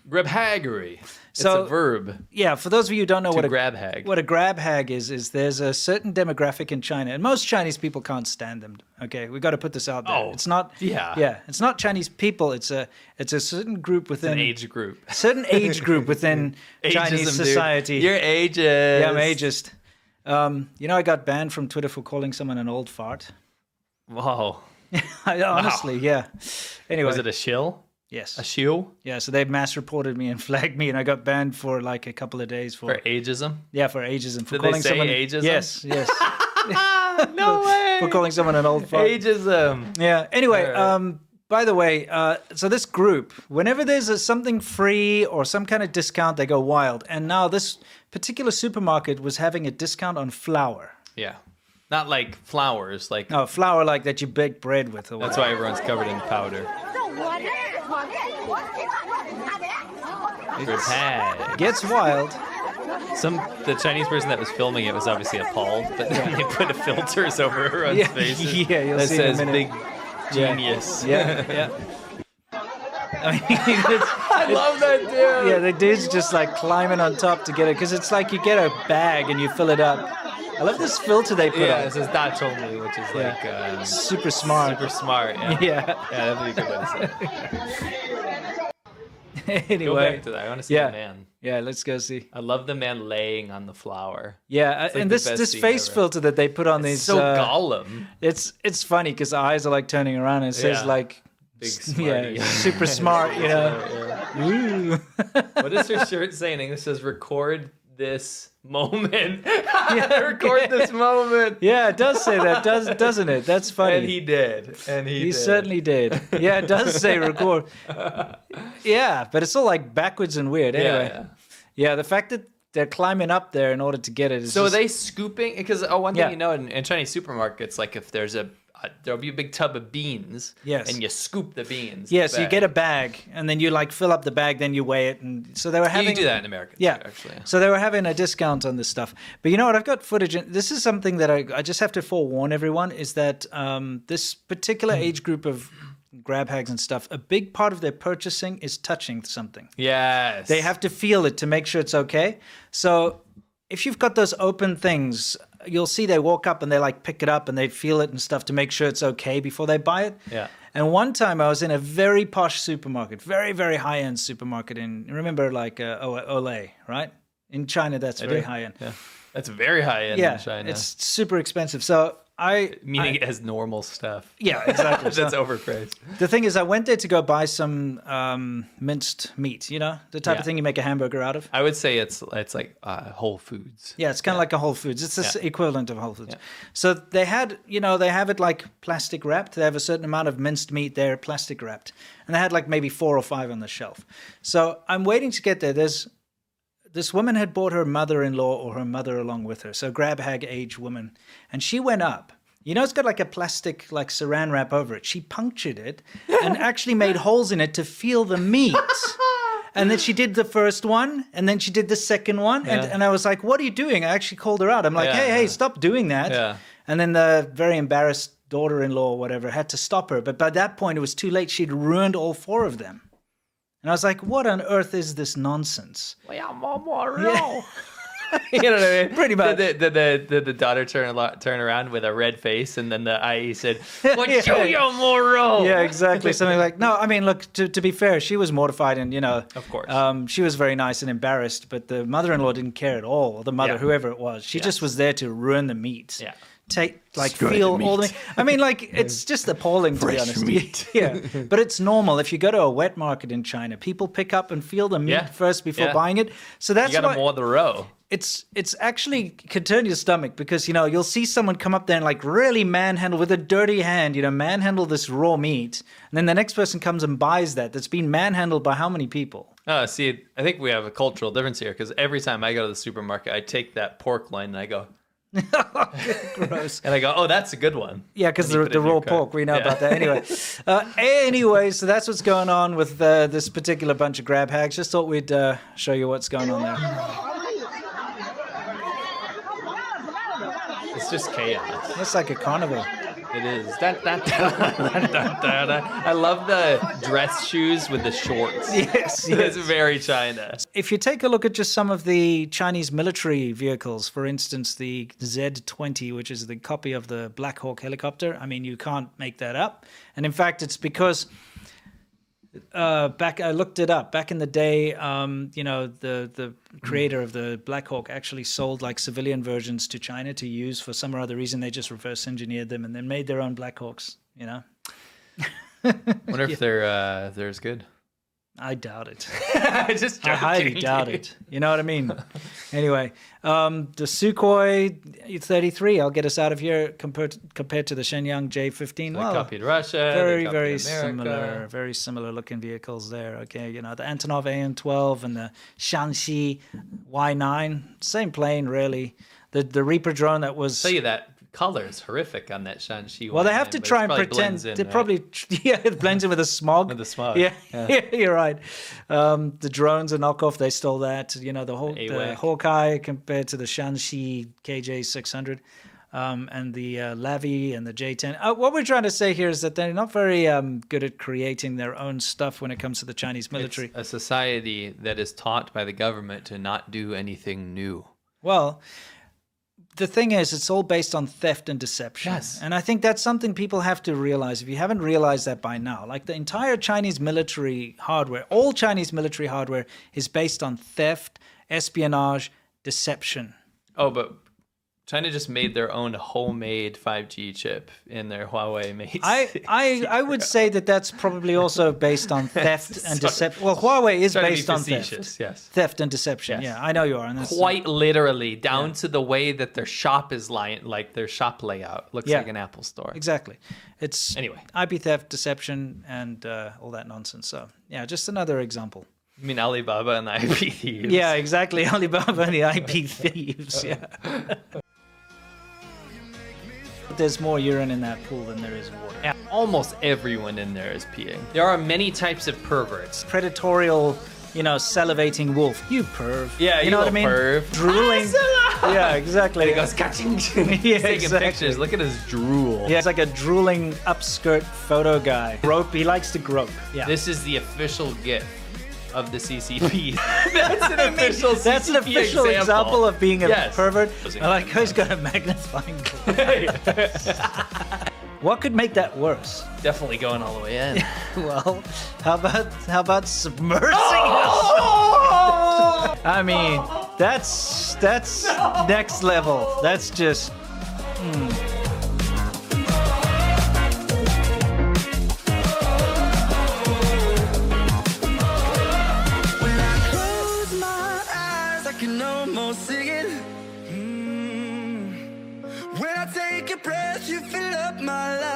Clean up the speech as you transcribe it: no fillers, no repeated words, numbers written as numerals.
Grabhaggery. So, it's a verb. Yeah, for those of you who don't know what grab hag. What a grab hag is there's a certain demographic in China, and most Chinese people can't stand them. Okay, we got to put this out there. Oh, it's not. Yeah. It's not Chinese people. It's a certain group within an age group. Certain age group within Chinese society. Dude. You're ageist. Yeah, I'm ageist. I got banned from Twitter for calling someone an old fart. Wow. Honestly, yeah. Anyway, was it a shill? Yes. A shill? Yeah, so they mass reported me and flagged me, and I got banned for like a couple of days for ageism. Yeah, for ageism. For Did calling they say someone ageism? Yes. No way. For calling someone an old fart. Ageism. Yeah. Anyway, by the way, so this group, whenever there's something free or some kind of discount, they go wild. And now this particular supermarket was having a discount on flour. Yeah. Not like flowers, like... No, flour like that you bake bread with. Or that's why everyone's covered in powder. It gets wild. The Chinese person that was filming it was obviously appalled, but then they put the filters over everyone's faces. Yeah, you'll that see says in a minute. big genius. Yeah. I mean, I love that dude. Yeah, the dude's just like climbing on top to get it, because it's like you get a bag and you fill it up. I love this filter they put on. Yeah, it says "Da Chongli," which is like super smart. Super smart. Yeah, that'd be a good way to say. Anyway, go back to that. I want to see the man. Yeah, let's go see. I love the man laying on the flour. Yeah, like and this face filter that they put on these. So Gollum. It's funny because the eyes are like turning around and it says like. Big smarty. Super smart, you know. Ooh. What does her shirt say in English? It says record this moment. Record this moment. Yeah, it does say that, doesn't it? That's funny. And he did. He certainly did. Yeah, it does say record. Yeah, but it's all like backwards and weird. Anyway. Yeah, the fact that they're climbing up there in order to get it is so are they scooping? Because one thing in Chinese supermarkets, like if there's there'll be a big tub of beans, and you scoop the beans. Yeah, so you get a bag, and then you like fill up the bag, then you weigh it, and so they were having. You do that in America, too, actually. So they were having a discount on this stuff. But you know what? I've got footage. This is something that I just have to forewarn everyone: is that this particular age group of grab hags and stuff, a big part of their purchasing is touching something. Yes, they have to feel it to make sure it's okay. So if you've got those open things, you'll see they walk up and they like pick it up and they feel it and stuff to make sure it's okay before they buy it. Yeah. And one time I was in a very posh supermarket, very, very high-end supermarket remember like Olay, right? In China, that's very high-end. Yeah. That's very high-end in China. It's super expensive. So Meaning it has normal stuff. Yeah, exactly. That's overpriced. The thing is, I went there to go buy some minced meat, you know, the type of thing you make a hamburger out of. I would say it's like Whole Foods. Yeah, it's kind of like a Whole Foods. It's the equivalent of Whole Foods. Yeah. So they had, they have it like plastic wrapped. They have a certain amount of minced meat there, plastic wrapped. And they had like maybe 4 or 5 on the shelf. So I'm waiting to get there. This woman had brought her mother-in-law or her mother along with her, so grab hag age woman. And she went up. It's got like a plastic like saran wrap over it. She punctured it and actually made holes in it to feel the meat. And then she did the first one, and then she did the second one. And I was like, what are you doing? I actually called her out. I'm like, hey, stop doing that. Yeah. And then the very embarrassed daughter-in-law or whatever had to stop her. But by that point, it was too late. She'd ruined all 4 of them. And I was like, what on earth is this nonsense? Yeah. You know what I mean? Pretty much. Did the daughter turn around with a red face, and then the IE said, Yeah, exactly. Something like, no, I mean, look, to be fair, she was mortified and, of course. She was very nice and embarrassed, but the mother-in-law didn't care at all, or the mother, whoever it was. She just was there to ruin the meat. Yeah. Feel all the meat. I mean, like, it's just appalling, to be honest. Meat. Yeah, but it's normal. If you go to a wet market in China, people pick up and feel the meat first before buying it. So that's you gotta mow the row. It's actually can turn your stomach because, you'll see someone come up there and like really manhandle with a dirty hand, manhandle this raw meat. And then the next person comes and buys that's been manhandled by how many people? Oh, see, I think we have a cultural difference here because every time I go to the supermarket, I take that pork loin and I go, gross. And I go, oh, that's a good one. Yeah, because the raw pork, we know about that. Anyway, so that's what's going on with this particular bunch of grab hags. Just thought we'd show you what's going on there. It's just chaos. It's like a carnival. It is. I love the dress shoes with the shorts. Yes, It's very China. If you take a look at just some of the Chinese military vehicles, for instance, the Z-20, which is the copy of the Black Hawk helicopter, I mean, you can't make that up. And in fact, it's because I looked it up. Back in the day, the creator of the Black Hawk actually sold like civilian versions to China to use for some or other reason. They just reverse engineered them and then made their own Black Hawks. Wonder if they're as good. I doubt it. I highly doubt it. You know what I mean? Anyway, the Sukhoi 33, I'll get us out of here compared to the Shenyang J-15. So they copied Russia. Very similar. Very similar looking vehicles there. Okay, the Antonov An-12 and the Shanxi Y9, same plane really. The Reaper drone that was. I'll tell you that color is horrific on that Shanxi. Well, they have to try and pretend. It blends in with the smog. With the smog. Yeah. You're right. The drones are knockoff. They stole that. The Hawkeye compared to the Shanxi KJ600, and the Lavi and the J10. What we're trying to say here is that they're not very good at creating their own stuff when it comes to the Chinese military. It's a society that is taught by the government to not do anything new. Well, the thing is, it's all based on theft and deception. Yes. And I think that's something people have to realize. If you haven't realized that by now, like the entire Chinese military hardware, all Chinese military hardware is based on theft, espionage, deception. Oh, but China just made their own homemade 5G chip in their Huawei Mate. I would say that that's probably also based on theft and deception. Well, Huawei is based on theft. Yes. Theft and deception. Yes. Yeah, I know you are. And that's quite literally down to the way that their shop is like their shop layout looks like an Apple store. Exactly. It's anyway IP theft, deception, and all that nonsense. So yeah, just another example. You mean Alibaba and the IP thieves? Yeah, exactly. Alibaba and the IP thieves. Yeah. There's more urine in that pool than there is water. Yeah, almost everyone in there is peeing. There are many types of perverts. Predatorial, salivating wolf. You perv. Yeah, you know what I mean? Perv. Drooling. Yeah, exactly. He goes, catching. He's taking pictures. Look at his drool. Yeah, it's like a drooling upskirt photo guy. Grope. He likes to grope. Yeah. This is the official GIF of the CCP. That's an official CCP example of being a pervert. I like how he's got a magnifying glass. What could make that worse? Definitely going all the way in. Well, how about submersing yourself? I mean, that's next level. That's just. When I take a breath, you fill up my life.